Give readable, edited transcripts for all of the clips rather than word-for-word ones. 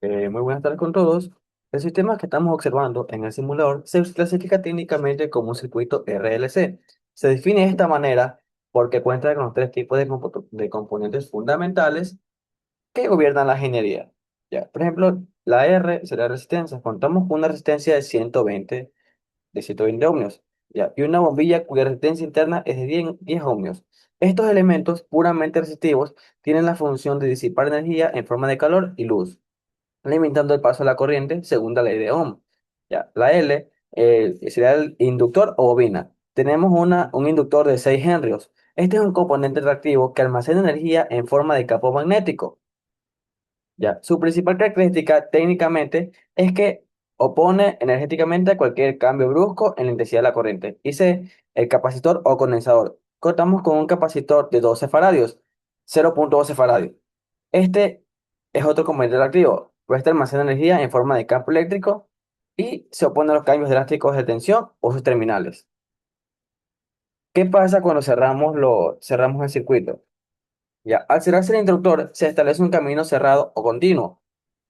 Muy buenas tardes con todos. El sistema que estamos observando en el simulador se clasifica técnicamente como un circuito RLC. Se define de esta manera porque cuenta con los tres tipos de componentes fundamentales que gobiernan la ingeniería. Ya, por ejemplo, la R será resistencia. Contamos con una resistencia de 120 ohmios, ya, y una bombilla cuya resistencia interna es de 10 ohmios. Estos elementos puramente resistivos tienen la función de disipar energía en forma de calor y luz limitando el paso de la corriente según la ley de Ohm. Ya, la L sería el inductor o bobina. Tenemos un inductor de 6 henrios. Este es un componente reactivo que almacena energía en forma de campo magnético. Ya, su principal característica técnicamente es que opone energéticamente a cualquier cambio brusco en la intensidad de la corriente. Y C, el capacitor o condensador. Contamos con un capacitor de 12 faradios, 0,12 faradios. Este es otro componente reactivo, pues este almacena energía en forma de campo eléctrico y se opone a los cambios drásticos de tensión o sus terminales. ¿Qué pasa cuando cerramos el circuito? Ya, al cerrarse el interruptor se establece un camino cerrado o continuo,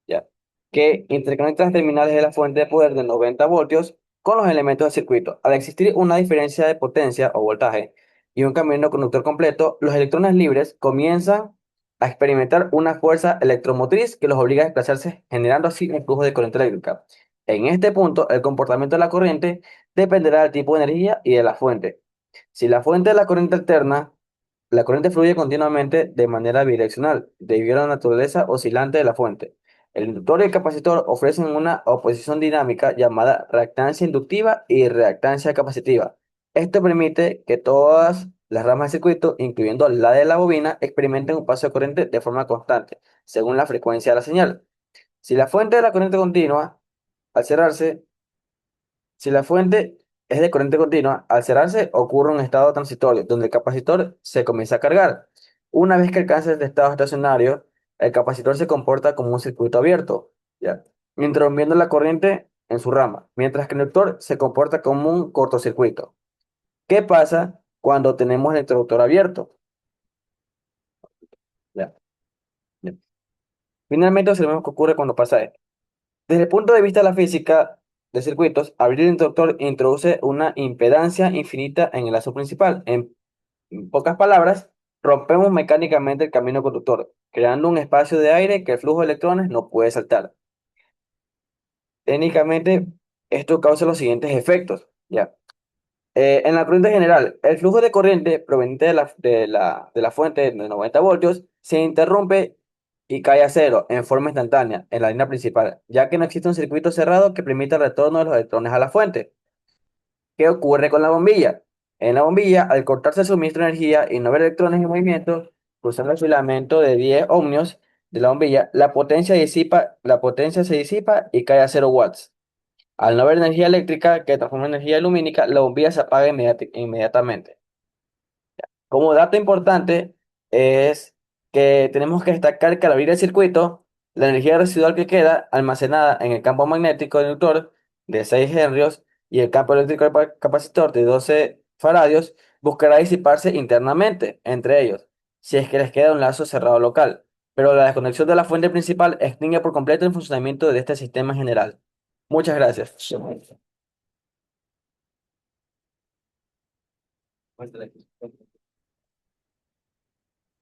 ya, que interconecta las terminales de la fuente de poder de 90 voltios con los elementos del circuito. Al existir una diferencia de potencia o voltaje y un camino conductor completo, los electrones libres comienzan a experimentar una fuerza electromotriz que los obliga a desplazarse, generando así un flujo de corriente eléctrica. En este punto, el comportamiento de la corriente dependerá del tipo de energía y de la fuente. Si la fuente es la corriente alterna, la corriente fluye continuamente de manera bidireccional, debido a la naturaleza oscilante de la fuente. El inductor y el capacitor ofrecen una oposición dinámica llamada reactancia inductiva y reactancia capacitiva. Esto permite que todas las ramas del circuito, incluyendo la de la bobina, experimenten un paso de corriente de forma constante, según la frecuencia de la señal. Si la fuente de la corriente continua, al cerrarse, si la fuente es de corriente continua, al cerrarse ocurre un estado transitorio donde el capacitor se comienza a cargar. Una vez que alcanza este estado estacionario, el capacitor se comporta como un circuito abierto, ¿ya? Interrumpiendo la corriente en su rama, mientras que el inductor se comporta como un cortocircuito. ¿Qué pasa cuando tenemos el interruptor abierto? Ya, ya. Finalmente observemos qué ocurre cuando pasa esto. Desde el punto de vista de la física de circuitos, abrir el interruptor introduce una impedancia infinita en el lazo principal. En pocas palabras, rompemos mecánicamente el camino conductor, creando un espacio de aire que el flujo de electrones no puede saltar. Técnicamente, esto causa los siguientes efectos. ¿Ya? En la corriente general, el flujo de corriente proveniente de la fuente de 90 voltios se interrumpe y cae a cero en forma instantánea en la línea principal, ya que no existe un circuito cerrado que permita el retorno de los electrones a la fuente. ¿Qué ocurre con la bombilla? En la bombilla, al cortarse el suministro de energía y no haber electrones en movimiento, cruzando el filamento de 10 ohmios de la bombilla, la potencia se disipa y cae a 0 watts. Al no haber energía eléctrica que transforma en energía lumínica, la bombilla se apaga inmediatamente. Como dato importante es que tenemos que destacar que al abrir el circuito, la energía residual que queda almacenada en el campo magnético del inductor de 6 henrios y el campo eléctrico del capacitor de 12 faradios buscará disiparse internamente entre ellos, si es que les queda un lazo cerrado local. Pero la desconexión de la fuente principal extingue por completo el funcionamiento de este sistema general. Muchas gracias. Muéstrale aquí.